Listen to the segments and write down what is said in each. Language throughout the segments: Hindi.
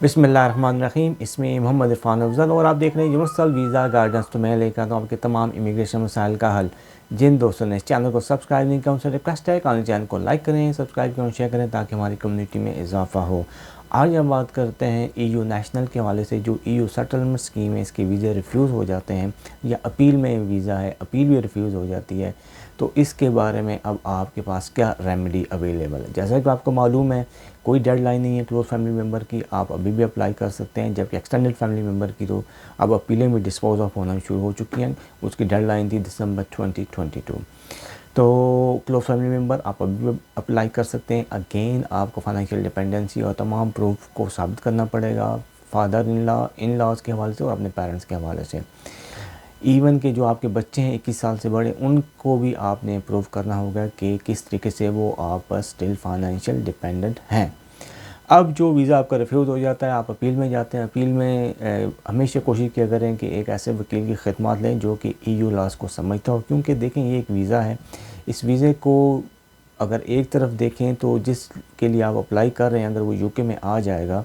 बिस्मिल्लाहिर्रहमानिर्रहीम। इसमें मोहम्मद इरफान अफजल और आप देख रहे हैं यूनिवर्सल वीज़ा गाइडेंस। तो मैं लेकर आता हूँ आपके तमाम इमिग्रेशन मसाइल का हल। जिन दोस्तों ने इस चैनल को सब्सक्राइब नहीं किया उनसे रिक्वेस्ट है कि चैनल को लाइक करें, सब्सक्राइब करें, शेयर करें ताकि हमारी कम्युनिटी में इजाफा हो। आज हम बात करते हैं EU नेशनल के हवाले से। जो EU सेटलमेंट स्कीम है, इसके वीज़े रिफ्यूज़ हो जाते हैं या अपील में वीज़ा है, अपील भी रिफ्यूज़ हो जाती है, तो इसके बारे में अब आपके पास क्या रेमेडी अवेलेबल है। जैसा कि आपको मालूम है, कोई डेडलाइन नहीं है क्लोज फैमिली मेम्बर की, आप अभी भी अप्लाई कर सकते हैं। जबकि एक्सटेंडेड फैमिली मेम्बर की तो अब अपीलें भी डिस्पोज ऑफ होना शुरू हो चुकी हैं। उसकी डेडलाइन थी दिसंबर 2022। तो क्लोज फैमिली मेम्बर आप अभी भी अप्लाई कर सकते हैं। अगेन आपको फाइनेंशियल डिपेंडेंसी और तमाम प्रूफ को साबित करना पड़ेगा, फादर इन लॉज के हवाले से और अपने पेरेंट्स के हवाले से। इवन के जो आपके बच्चे हैं 21 साल से बड़े, उनको भी आपने प्रूव करना होगा कि किस तरीके से वो आप पर स्टिल फाइनेंशियल डिपेंडेंट हैं। अब जो वीज़ा आपका रिफ्यूज़ हो जाता है, आप अपील में जाते हैं। अपील में हमेशा कोशिश किया करें कि एक ऐसे वकील की खिदमत लें जो कि EU लॉज को समझता हो, क्योंकि देखें ये एक वीज़ा है। इस वीज़े को अगर एक तरफ देखें तो जिसके लिए आप अप्लाई कर रहे हैं, अगर वो UK में आ जाएगा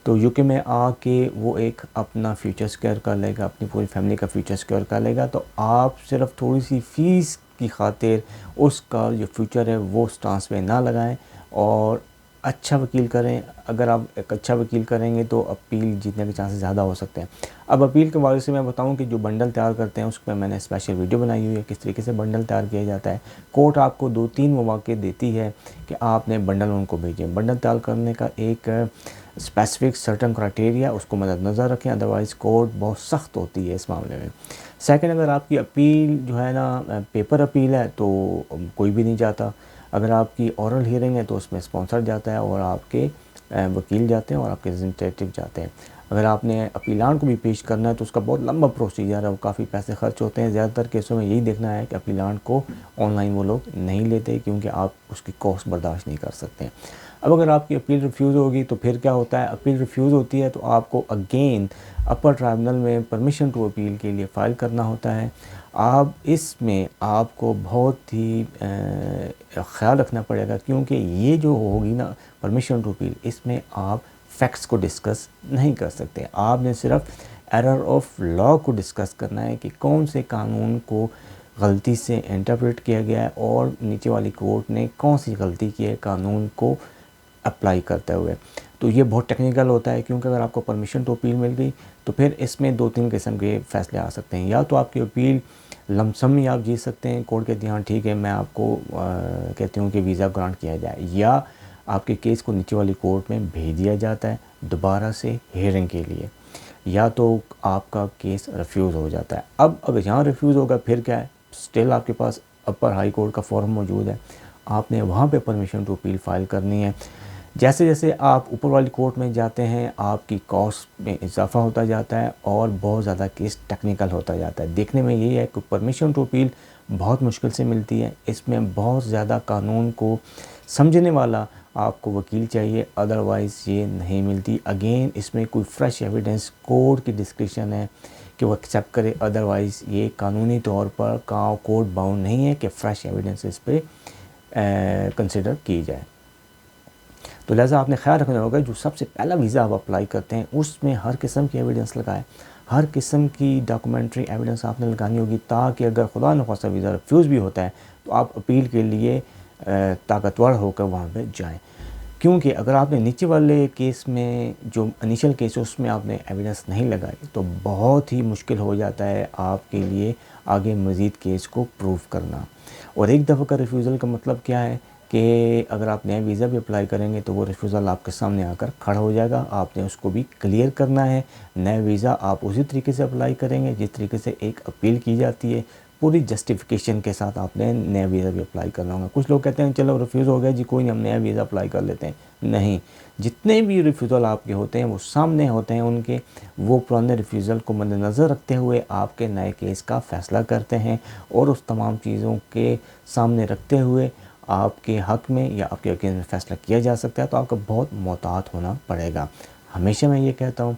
तो UK में आके वो एक अपना फ्यूचर सिक्योर कर लेगा, अपनी पूरी फैमिली का फ्यूचर सिक्योर कर लेगा। तो आप सिर्फ थोड़ी सी फ़ीस की खातिर उसका जो फ्यूचर है वो स्टांस पे ना लगाएं और अच्छा वकील करें। अगर आप एक अच्छा वकील करेंगे तो अपील जीतने के चांसेस ज़्यादा हो सकते हैं। अब अपील के बारे से मैं बताऊं कि जो बंडल तैयार करते हैं उस पर मैंने स्पेशल वीडियो बनाई हुई है, किस तरीके से बंडल तैयार किया जाता है। कोर्ट आपको 2-3 मौके देती है कि आपने बंडल उनको भेजें। बंडल तैयार करने का एक स्पेसिफिक सर्टन क्राइटेरिया, उसको मद्देनज़र रखें, अदरवाइज़ कोर्ट बहुत सख्त होती है इस मामले में। सेकंड, अगर आपकी अपील जो है ना पेपर अपील है तो कोई भी नहीं जाता। अगर आपकी ओरल हियरिंग है तो उसमें स्पॉन्सर जाता है और आपके वकील जाते हैं और आपके रिप्रेजेंटेटिव जाते हैं। अगर आपने अपीलान को भी पेश करना है तो उसका बहुत लंबा प्रोसीजर है, वो काफ़ी पैसे खर्च होते हैं। ज़्यादातर केसों में यही देखना है कि अपीलान को ऑनलाइन वो लोग नहीं लेते, क्योंकि आप उसकी कॉस्ट बर्दाश्त नहीं कर सकते। अब अगर आपकी अपील रिफ्यूज़ होगी तो फिर क्या होता है, अपील रिफ्यूज़ होती है तो आपको अगेन अपर ट्राइब्यूनल में परमिशन टू अपील के लिए फ़ाइल करना होता है। आप इसमें आपको बहुत ही ख़्याल रखना पड़ेगा, क्योंकि ये जो होगी ना परमिशन टू अपील, इसमें आप फैक्ट्स को डिस्कस नहीं कर सकते। आपने सिर्फ एरर ऑफ लॉ को डिस्कस करना है कि कौन से कानून को गलती से इंटरप्रेट किया गया है और नीचे वाली कोर्ट ने कौन सी गलती की है कानून को अप्लाई करते हुए। तो ये बहुत टेक्निकल होता है, क्योंकि अगर आपको परमिशन टू अपील मिल गई तो फिर इसमें 2-3 किस्म के फ़ैसले आ सकते हैं। या तो आपकी अपील लमसम में आप जीत सकते हैं, कोर्ट कहती हैं हाँ ठीक है मैं आपको कहती हूँ कि वीज़ा ग्रांट किया जाए, या आपके केस को नीचे वाली कोर्ट में भेज दिया जाता है दोबारा से हियरिंग के लिए, या तो आपका केस रिफ्यूज़ हो जाता है। अब अगर यहाँ रिफ्यूज़ होगा फिर क्या है, स्टिल आपके पास अपर हाई कोर्ट का फॉर्म मौजूद है, आपने वहाँ पे परमिशन टू अपील फ़ाइल करनी है। जैसे जैसे आप ऊपर वाली कोर्ट में जाते हैं आपकी कॉस्ट में इजाफा होता जाता है और बहुत ज़्यादा केस टेक्निकल होता जाता है। देखने में यही है कि परमिशन टू अपील बहुत मुश्किल से मिलती है। इसमें बहुत ज़्यादा कानून को समझने वाला आपको वकील चाहिए, अदरवाइज़ ये नहीं मिलती। अगेन इसमें कोई फ्रेश एविडेंस कोर्ट की डिस्क्रिप्शन है कि वो एक्सेप्ट करे, अदरवाइज़ ये कानूनी तौर पर कोर्ट बाउंड नहीं है कि फ़्रेश एविडेंस इस पर कंसिडर की जाए। तो लिहाजा आपने ख्याल रखना होगा जो सबसे पहला वीज़ा आप अप्लाई करते हैं उसमें हर किस्म की एविडेंस लगाएं, हर किस्म की डॉक्यूमेंट्री एविडेंस आपने लगानी होगी, ताकि अगर खुदा न खास्ता वीज़ा रिफ्यूज़ भी होता है तो आप अपील के लिए ताकतवर होकर वहाँ पे जाएं। क्योंकि अगर आपने नीचे वाले केस में जो इनिशियल केस है उसमें आपने एविडेंस नहीं लगाई तो बहुत ही मुश्किल हो जाता है आपके लिए आगे मज़ीद केस को प्रूव करना। और एक दफ़ा का रिफ्यूज़ल का मतलब क्या है कि अगर आप नया वीज़ा भी अप्लाई करेंगे तो वो रिफ्यूज़ल आपके सामने आकर खड़ा हो जाएगा, आपने उसको भी क्लियर करना है। नया वीज़ा आप उसी तरीके से अप्लाई करेंगे जिस तरीके से एक अपील की जाती है, पूरी जस्टिफिकेशन के साथ आपने नया वीज़ा भी अप्लाई करना होगा। कुछ लोग कहते हैं चलो रिफ्यूज़ हो गया जी कोई नहीं हम नया वीज़ा अप्लाई कर लेते हैं, नहीं, जितने भी रिफ्यूज़ल आपके होते हैं वो सामने होते हैं उनके, वो पुराने रिफ्यूज़ल को मद्देनज़र रखते हुए आपके नए केस का फ़ैसला करते हैं और उस तमाम चीज़ों के सामने रखते हुए आपके हक़ में या आपके अगेंस्ट में फ़ैसला किया जा सकता है। तो आपको बहुत मोहतात होना पड़ेगा। हमेशा मैं ये कहता हूँ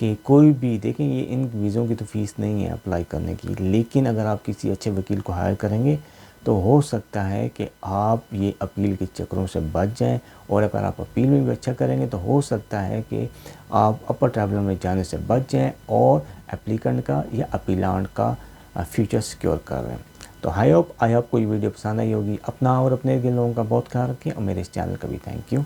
कि कोई भी देखें, ये इन वीज़ों की तो फ़ीस नहीं है अप्लाई करने की, लेकिन अगर आप किसी अच्छे वकील को हायर करेंगे तो हो सकता है कि आप ये अपील के चक्करों से बच जाएं, और अगर आप अपील में भी अच्छा करेंगे तो हो सकता है कि आप अपर ट्राइब्यूनल में जाने से बच जाएं और एप्लीकेंट का या अपीलांट का फ्यूचर सिक्योर कर रहे हैं। तो आई होप कोई वीडियो पसंद आई होगी। अपना और अपने लोगों का बहुत ख्याल रखें, और मेरे इस चैनल का भी थैंक यू।